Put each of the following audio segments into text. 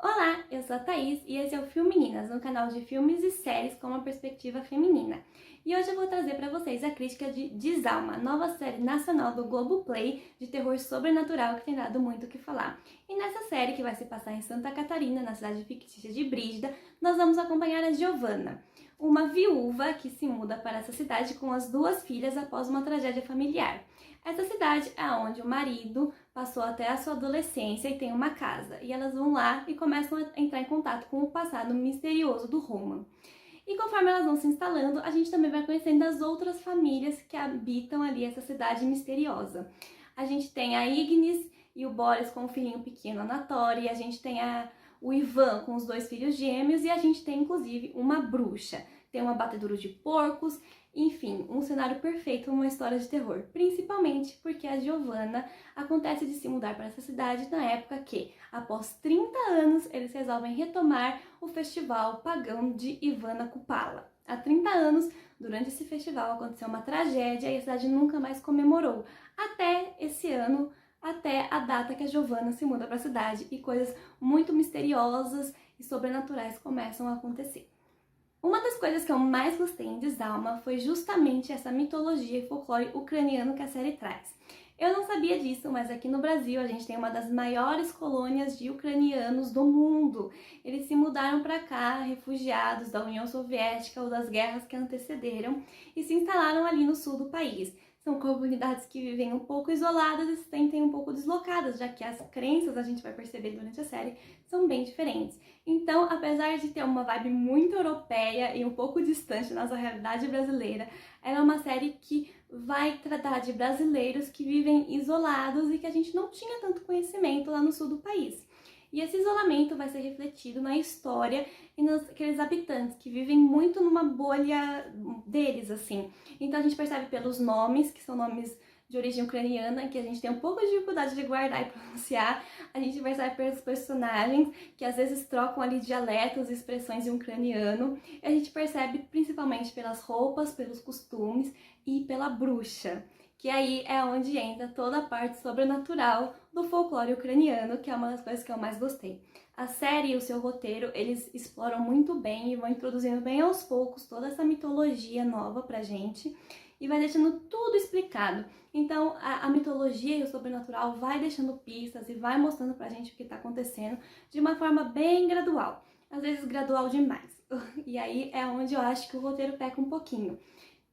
Olá, eu sou a Thaís e esse é o Filmeninas, um canal de filmes e séries com uma perspectiva feminina. E hoje eu vou trazer para vocês a crítica de Desalma, nova série nacional do Globoplay de terror sobrenatural que tem dado muito o que falar. E nessa série, que vai se passar em Santa Catarina, na cidade fictícia de Brígida, nós vamos acompanhar a Giovanna, uma viúva que se muda para essa cidade com as duas filhas após uma tragédia familiar. Essa cidade é onde o marido passou até a sua adolescência e tem uma casa. E elas vão lá e começam a entrar em contato com o passado misterioso do Roman. E conforme elas vão se instalando, a gente também vai conhecendo as outras famílias que habitam ali essa cidade misteriosa. A gente tem a Ignis e o Boris com o filhinho pequeno Anatoly, a gente tem o Ivan com os dois filhos gêmeos e a gente tem inclusive uma bruxa. Tem um abatedouro de porcos, enfim, um cenário perfeito, uma história de terror. Principalmente porque a Giovanna acontece de se mudar para essa cidade na época que, após 30 anos, eles resolvem retomar o festival pagão de Ivana Kupala. Há 30 anos, durante esse festival, aconteceu uma tragédia e a cidade nunca mais comemorou. Até esse ano, até a data que a Giovanna se muda para a cidade e coisas muito misteriosas e sobrenaturais começam a acontecer. Uma das coisas que eu mais gostei em Desalma foi justamente essa mitologia e folclore ucraniano que a série traz. Eu não sabia disso, mas aqui no Brasil a gente tem uma das maiores colônias de ucranianos do mundo. Eles se mudaram para cá, refugiados da União Soviética ou das guerras que antecederam, e se instalaram ali no sul do país. São comunidades que vivem um pouco isoladas e se sentem um pouco deslocadas, já que as crenças, a gente vai perceber durante a série, são bem diferentes. Então, apesar de ter uma vibe muito europeia e um pouco distante da nossa realidade brasileira, ela é uma série que vai tratar de brasileiros que vivem isolados e que a gente não tinha tanto conhecimento lá no sul do país. E esse isolamento vai ser refletido na história e naqueles habitantes que vivem muito numa bolha deles, assim. Então a gente percebe pelos nomes, que são nomes de origem ucraniana, que a gente tem um pouco de dificuldade de guardar e pronunciar. A gente percebe pelos personagens, que às vezes trocam ali dialetos e expressões em ucraniano. E a gente percebe principalmente pelas roupas, pelos costumes e pela bruxa, que aí é onde entra toda a parte sobrenatural do folclore ucraniano, que é uma das coisas que eu mais gostei. A série e o seu roteiro, eles exploram muito bem e vão introduzindo bem aos poucos toda essa mitologia nova pra gente e vai deixando tudo explicado. Então, a mitologia e o sobrenatural vai deixando pistas e vai mostrando pra gente o que tá acontecendo de uma forma bem gradual. Às vezes gradual demais. E aí é onde eu acho que o roteiro peca um pouquinho.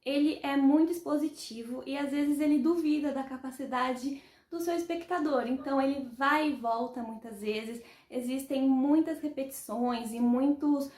Ele é muito expositivo e às vezes ele duvida da capacidade do seu espectador, então ele vai e volta muitas vezes, existem muitas repetições e muitos,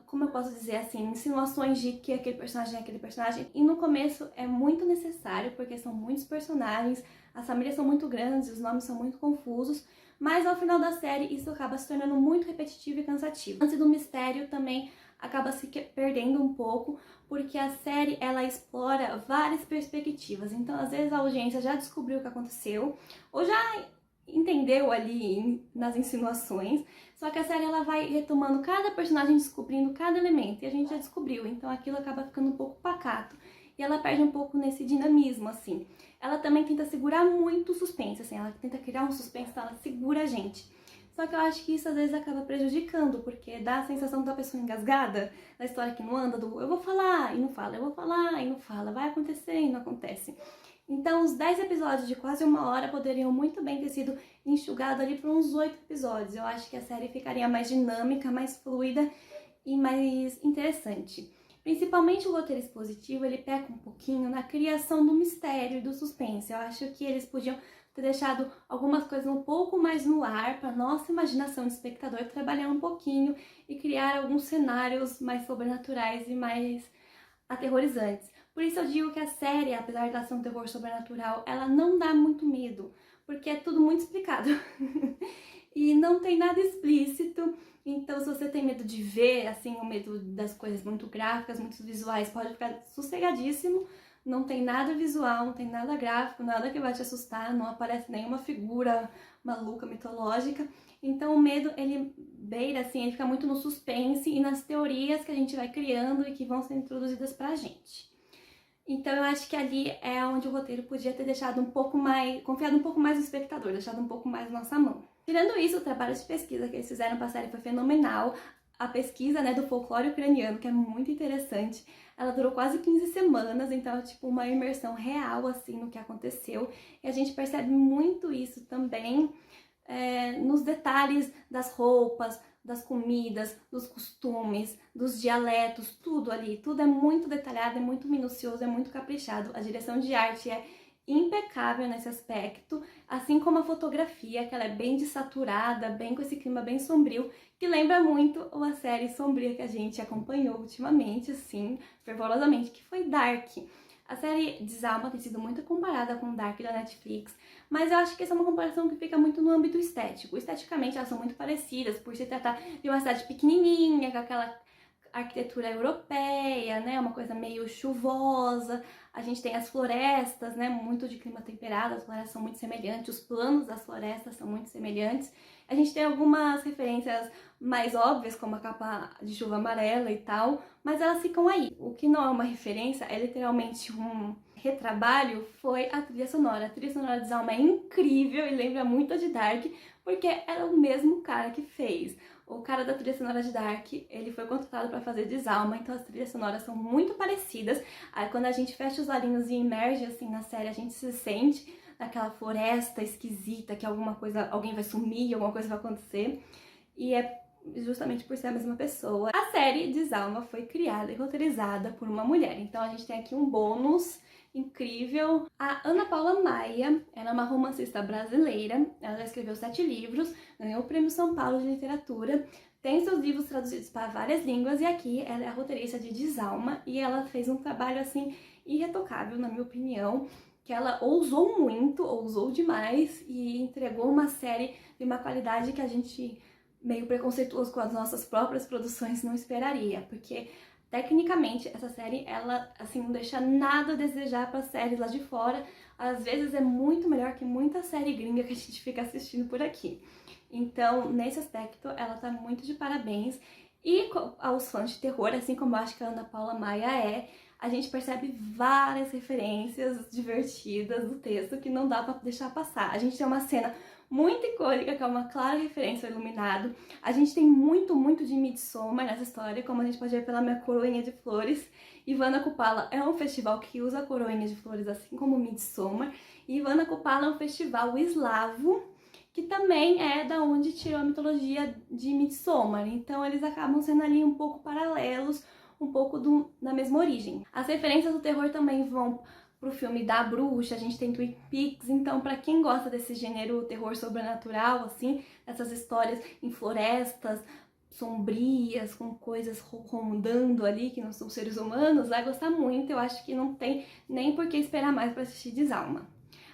como eu posso dizer assim, insinuações de que aquele personagem é aquele personagem, e no começo é muito necessário porque são muitos personagens, as famílias são muito grandes, os nomes são muito confusos, mas ao final da série isso acaba se tornando muito repetitivo e cansativo. Antes do mistério também acaba se perdendo um pouco, porque a série ela explora várias perspectivas. Então, às vezes a audiência já descobriu o que aconteceu, ou já entendeu ali nas insinuações, só que a série ela vai retomando cada personagem, descobrindo cada elemento, e a gente já descobriu, então aquilo acaba ficando um pouco pacato, e ela perde um pouco nesse dinamismo, assim. Ela também tenta segurar muito o suspense, assim, ela tenta criar um suspense, então ela segura a gente. Só que eu acho que isso às vezes acaba prejudicando, porque dá a sensação da pessoa engasgada, da história que não anda, do eu vou falar e não fala, eu vou falar e não fala, vai acontecer e não acontece. Então os 10 episódios de quase uma hora poderiam muito bem ter sido enxugados ali para uns 8 episódios. Eu acho que a série ficaria mais dinâmica, mais fluida e mais interessante. Principalmente o roteiro expositivo, ele peca um pouquinho na criação do mistério e do suspense. Eu acho que eles podiam ter deixado algumas coisas um pouco mais no ar para nossa imaginação de espectador trabalhar um pouquinho e criar alguns cenários mais sobrenaturais e mais aterrorizantes. Por isso eu digo que a série, apesar de ela ser um terror sobrenatural, ela não dá muito medo, porque é tudo muito explicado. E não tem nada explícito, então se você tem medo de ver, assim, o medo das coisas muito gráficas, muito visuais, pode ficar sossegadíssimo. Não tem nada visual, não tem nada gráfico, nada que vai te assustar, não aparece nenhuma figura maluca, mitológica. Então o medo, ele beira, assim, ele fica muito no suspense e nas teorias que a gente vai criando e que vão sendo introduzidas pra gente. Então eu acho que ali é onde o roteiro podia ter deixado um pouco mais, confiado um pouco mais no espectador, deixado um pouco mais na nossa mão. Tirando isso, o trabalho de pesquisa que eles fizeram para a série foi fenomenal. A pesquisa, né, do folclore ucraniano, que é muito interessante, ela durou quase 15 semanas, então é tipo uma imersão real, assim, no que aconteceu. E a gente percebe muito isso também nos detalhes das roupas, das comidas, dos costumes, dos dialetos, tudo ali. Tudo é muito detalhado, é muito minucioso, é muito caprichado. A direção de arte é impecável nesse aspecto, assim como a fotografia, que ela é bem desaturada, bem com esse clima bem sombrio, que lembra muito uma série sombria que a gente acompanhou ultimamente, assim, fervorosamente, que foi Dark. A série Desalma tem sido muito comparada com Dark da Netflix, mas eu acho que essa é uma comparação que fica muito no âmbito estético. Esteticamente elas são muito parecidas, por se tratar de uma cidade pequenininha, com aquela arquitetura europeia, né, uma coisa meio chuvosa. A gente tem as florestas, né, muito de clima temperado, as florestas são muito semelhantes, os planos das florestas são muito semelhantes. A gente tem algumas referências mais óbvias, como a capa de chuva amarela e tal, mas elas ficam aí. O que não é uma referência é literalmente um retrabalho, foi a trilha sonora. A trilha sonora de Zalma é incrível e lembra muito a de Dark, porque era o mesmo cara que fez. O cara da trilha sonora de Dark, ele foi contratado para fazer Desalma, então as trilhas sonoras são muito parecidas. Aí quando a gente fecha os olhinhos e emerge assim na série, a gente se sente naquela floresta esquisita, que alguma coisa, alguém vai sumir, alguma coisa vai acontecer. E é justamente por ser a mesma pessoa. A série Desalma foi criada e roteirizada por uma mulher, então a gente tem aqui um bônus incrível. A Ana Paula Maia, ela é uma romancista brasileira, ela já escreveu 7 livros, ganhou o Prêmio São Paulo de Literatura, tem seus livros traduzidos para várias línguas e aqui ela é a roteirista de Desalma e ela fez um trabalho assim irretocável, na minha opinião, que ela ousou muito, ousou demais e entregou uma série de uma qualidade que a gente, meio preconceituoso com as nossas próprias produções, não esperaria, porque tecnicamente essa série, ela assim não deixa nada a desejar para séries lá de fora. Às vezes é muito melhor que muita série gringa que a gente fica assistindo por aqui. Então, nesse aspecto, ela tá muito de parabéns. E aos fãs de terror, assim como eu acho que a Ana Paula Maia a gente percebe várias referências divertidas do texto que não dá pra deixar passar. A gente tem uma cena muito icônica, que é uma clara referência ao Iluminado. A gente tem muito de Midsommar nessa história, como a gente pode ver pela minha coroinha de flores. Ivana Kupala é um festival que usa coroinha de flores, assim como Midsommar. E Ivana Kupala é um festival eslavo, que também é da onde tirou a mitologia de Midsommar. Então eles acabam sendo ali um pouco paralelos, um pouco da mesma origem. As referências do terror também vão pro filme da Bruxa, a gente tem Twin Peaks, então para quem gosta desse gênero terror sobrenatural, assim, essas histórias em florestas sombrias, com coisas rondando ali que não são seres humanos, vai gostar muito. Eu acho que não tem nem por que esperar mais para assistir Desalma.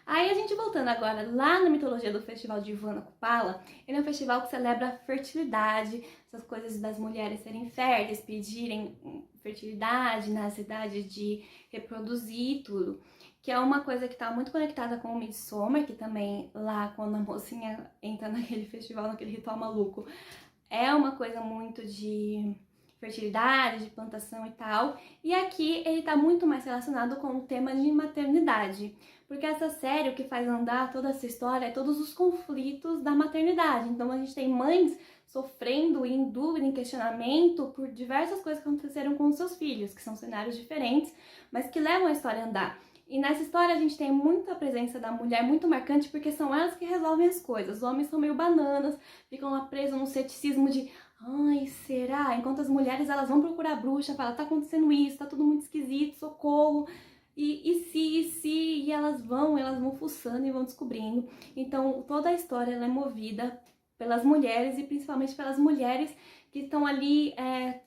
Aí a gente voltando agora lá na mitologia do festival de Ivana Kupala, ele é um festival que celebra a fertilidade, essas coisas das mulheres serem férteis, pedirem fertilidade, necessidade de reproduzir tudo, que é uma coisa que está muito conectada com o Midsommar, que também lá quando a mocinha entra naquele festival, naquele ritual maluco, é uma coisa muito de fertilidade, de plantação e tal. E aqui ele tá muito mais relacionado com o tema de maternidade, porque essa série o que faz andar toda essa história é todos os conflitos da maternidade. Então a gente tem mães sofrendo em dúvida, em questionamento por diversas coisas que aconteceram com os seus filhos, que são cenários diferentes, mas que levam a história a andar. E nessa história a gente tem muita presença da mulher, muito marcante, porque são elas que resolvem as coisas. Os homens são meio bananas, ficam lá presos num ceticismo de ai, será? Enquanto as mulheres elas vão procurar a bruxa, falam, tá acontecendo isso, tá tudo muito esquisito, socorro. E se, e elas vão fuçando e vão descobrindo. Então toda a história ela é movida pelas mulheres e principalmente pelas mulheres que estão ali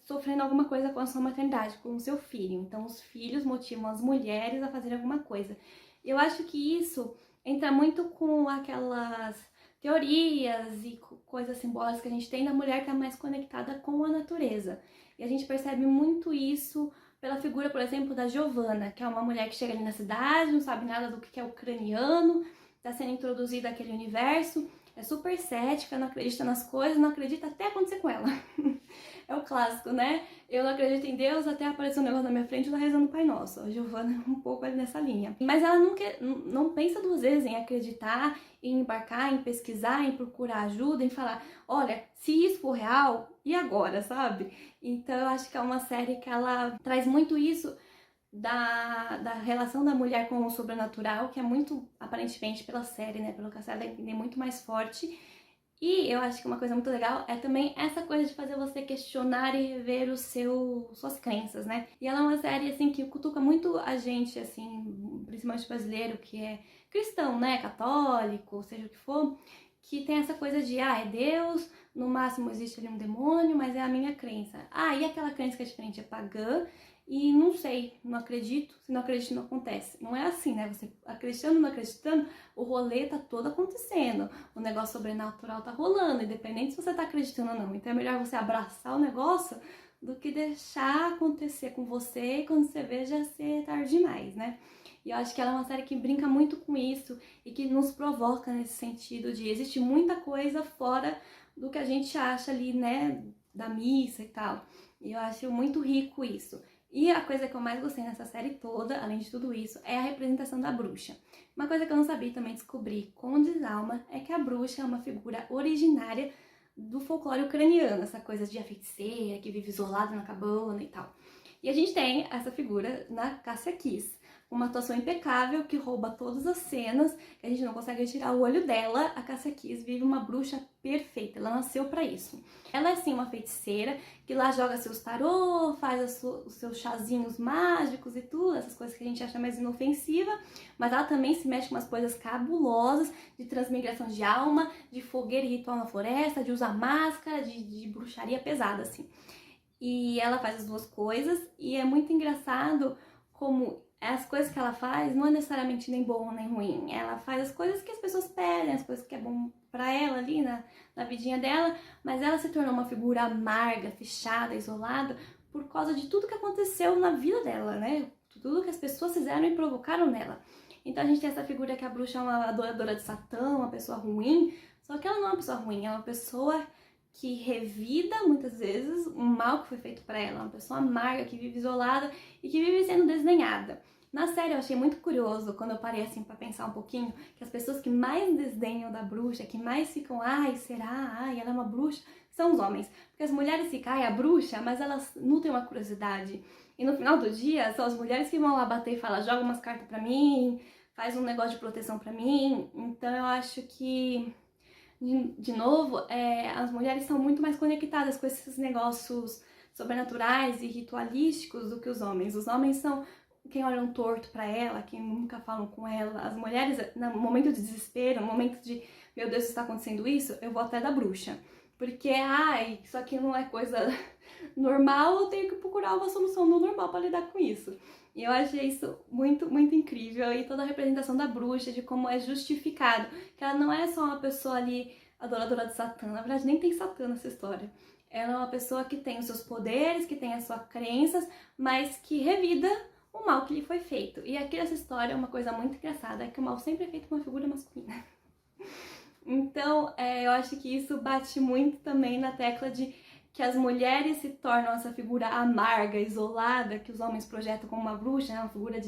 sofrendo alguma coisa com a sua maternidade, com o seu filho. Então os filhos motivam as mulheres a fazer alguma coisa. Eu acho que isso entra muito com aquelas teorias e coisas simbólicas que a gente tem da mulher que é mais conectada com a natureza. E a gente percebe muito isso pela figura, por exemplo, da Giovanna, que é uma mulher que chega ali na cidade, não sabe nada do que é ucraniano, está sendo introduzida àquele universo. é super cética, não acredita nas coisas, não acredita até acontecer com ela. É o clássico, né? Eu não acredito em Deus até aparecer um negócio na minha frente e eu tô rezando o Pai Nosso. A Giovana é um pouco ali nessa linha. Mas ela não pensa duas vezes em acreditar, em embarcar, em pesquisar, em procurar ajuda, em falar, olha, se isso for real, e agora, sabe? Então eu acho que é uma série que ela traz muito isso da relação da mulher com o sobrenatural, que é muito, aparentemente, pela série, né? Pelo que a série dá a entender, muito mais forte. E eu acho que uma coisa muito legal é também essa coisa de fazer você questionar e rever suas crenças, né? E ela é uma série, assim, que cutuca muito a gente, assim, principalmente brasileiro, que é cristão, né? Católico, seja o que for, que tem essa coisa de, é Deus, no máximo existe ali um demônio, mas é a minha crença. E aquela crença que é diferente, é pagã, e não sei, não acredito, se não acredito não acontece. Não é assim, né? Você acreditando ou não acreditando, o rolê tá todo acontecendo. O negócio sobrenatural tá rolando, independente se você tá acreditando ou não. Então é melhor você abraçar o negócio do que deixar acontecer com você e quando você vê já ser tarde demais, né? E eu acho que ela é uma série que brinca muito com isso e que nos provoca nesse sentido de existe muita coisa fora do que a gente acha ali, né, da missa e tal. E eu acho muito rico isso. E a coisa que eu mais gostei nessa série toda, além de tudo isso, é a representação da bruxa. Uma coisa que eu não sabia também descobrir com Desalma é que a bruxa é uma figura originária do folclore ucraniano, essa coisa de a feiticeira que vive isolada na cabana e tal. E a gente tem essa figura na Cássia Kiss, uma atuação impecável que rouba todas as cenas, que a gente não consegue tirar o olho dela. A Cássia Kiss vive uma bruxa perfeita, ela nasceu pra isso. Ela é sim uma feiticeira que lá joga seus tarô, faz os seus chazinhos mágicos e tudo, essas coisas que a gente acha mais inofensiva, mas ela também se mexe com umas coisas cabulosas de transmigração de alma, de fogueira e ritual na floresta, de usar máscara, de bruxaria pesada, assim. E ela faz as duas coisas e é muito engraçado como as coisas que ela faz não é necessariamente nem bom nem ruim. Ela faz as coisas que as pessoas pedem, as coisas que é bom pra ela ali na vidinha dela, mas ela se tornou uma figura amarga, fechada, isolada, por causa de tudo que aconteceu na vida dela, né? Tudo que as pessoas fizeram e provocaram nela. Então a gente tem essa figura que a bruxa é uma adoradora de Satã, uma pessoa ruim, só que ela não é uma pessoa ruim, é uma pessoa que revida muitas vezes o mal que foi feito para ela, uma pessoa amarga que vive isolada e que vive sendo desdenhada. Na série eu achei muito curioso, quando eu parei assim para pensar um pouquinho, que as pessoas que mais desdenham da bruxa, que mais ficam, será? Ela é uma bruxa, são os homens. Porque as mulheres ficam, a bruxa, mas elas não têm uma curiosidade. E no final do dia, são as mulheres que vão lá bater e falar, joga umas cartas pra mim, faz um negócio de proteção pra mim. Então eu acho que de novo, as mulheres são muito mais conectadas com esses negócios sobrenaturais e ritualísticos do que os homens. Os homens são quem olham torto pra ela, quem nunca falam com ela. As mulheres, no momento de desespero, no momento de, meu Deus, está acontecendo isso, eu vou até da bruxa. Porque, isso aqui não é coisa normal, eu tenho que procurar uma solução no normal para lidar com isso. E eu achei isso muito, muito incrível. E toda a representação da bruxa, de como é justificado. Que ela não é só uma pessoa ali, adoradora de Satã. Na verdade, nem tem Satã nessa história. Ela é uma pessoa que tem os seus poderes, que tem as suas crenças, mas que revida o mal que lhe foi feito. E aqui nessa história, uma coisa muito engraçada é que o mal sempre é feito com uma figura masculina. Então, eu acho que isso bate muito também na tecla de que as mulheres se tornam essa figura amarga, isolada, que os homens projetam como uma bruxa, né? Uma figura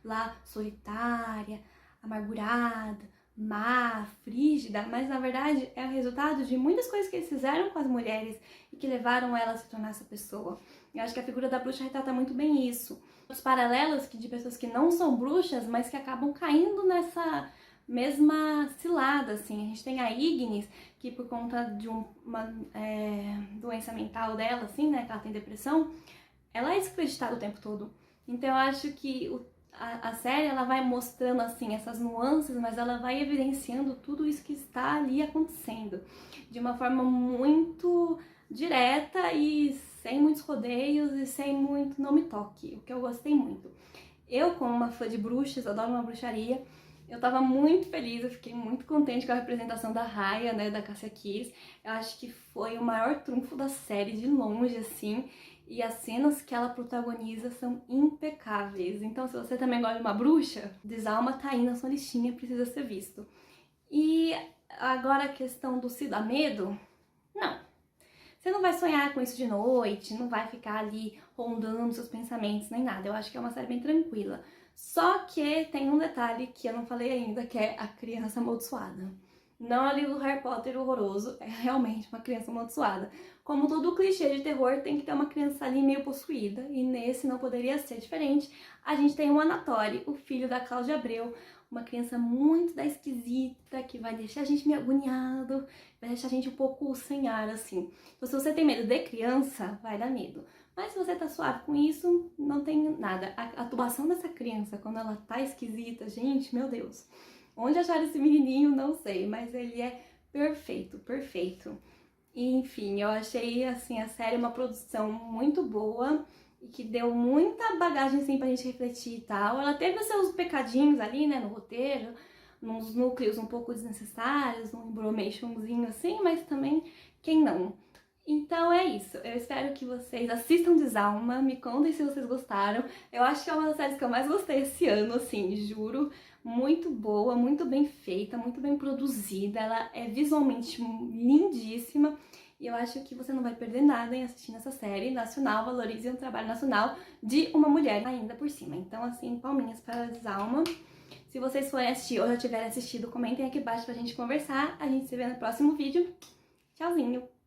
lá solitária, amargurada, má, frígida, mas na verdade é o resultado de muitas coisas que eles fizeram com as mulheres e que levaram ela a se tornar essa pessoa. Eu acho que a figura da bruxa retrata muito bem isso. Os paralelos de pessoas que não são bruxas, mas que acabam caindo nessa mesma cilada, assim. A gente tem a Ignis, que por conta de uma doença mental dela, assim, né, que ela tem depressão, ela é desacreditada o tempo todo. Então eu acho que a série, ela vai mostrando, assim, essas nuances, mas ela vai evidenciando tudo isso que está ali acontecendo, de uma forma muito direta e sem muitos rodeios e sem muito não me toque, o que eu gostei muito. Eu, como uma fã de bruxas, adoro uma bruxaria, eu tava muito feliz, eu fiquei muito contente com a representação da Raya, né, da Cássia Kiss. Eu acho que foi o maior trunfo da série, de longe, assim. E as cenas que ela protagoniza são impecáveis. Então, se você também gosta de uma bruxa, Desalma tá aí na sua listinha, precisa ser visto. E Agora a questão do se dar medo, não. Você não vai sonhar com isso de noite, não vai ficar ali rondando seus pensamentos nem nada. Eu acho que é uma série bem tranquila. Só que tem um detalhe que eu não falei ainda, que é a criança amaldiçoada. Não é o livro do Harry Potter horroroso, é realmente uma criança amaldiçoada. Como todo clichê de terror, tem que ter uma criança ali meio possuída, e nesse não poderia ser diferente. A gente tem o Anatoly, o filho da Cláudia Abreu, uma criança muito da esquisita, que vai deixar a gente meio agoniado, vai deixar a gente um pouco sem ar, assim. Então, se você tem medo de criança, vai dar medo. Mas se você tá suave com isso, não tem nada. A atuação dessa criança, quando ela tá esquisita, gente, meu Deus. Onde acharam esse menininho, não sei, mas ele é perfeito, perfeito. E, enfim, eu achei, assim, a série uma produção muito boa e que deu muita bagagem, assim, pra gente refletir e tal. Ela teve os seus pecadinhos ali, né, no roteiro, nos núcleos um pouco desnecessários, um bromationzinho assim, mas também, quem não? Então é isso, eu espero que vocês assistam Desalma, me contem se vocês gostaram. Eu acho que é uma das séries que eu mais gostei esse ano, assim, juro. Muito boa, muito bem feita, muito bem produzida, ela é visualmente lindíssima. E eu acho que você não vai perder nada em assistir essa série nacional, valorize um trabalho nacional de uma mulher ainda por cima. Então, assim, palminhas para Desalma. Se vocês forem assistir ou já tiverem assistido, comentem aqui embaixo pra gente conversar. A gente se vê no próximo vídeo. Tchauzinho!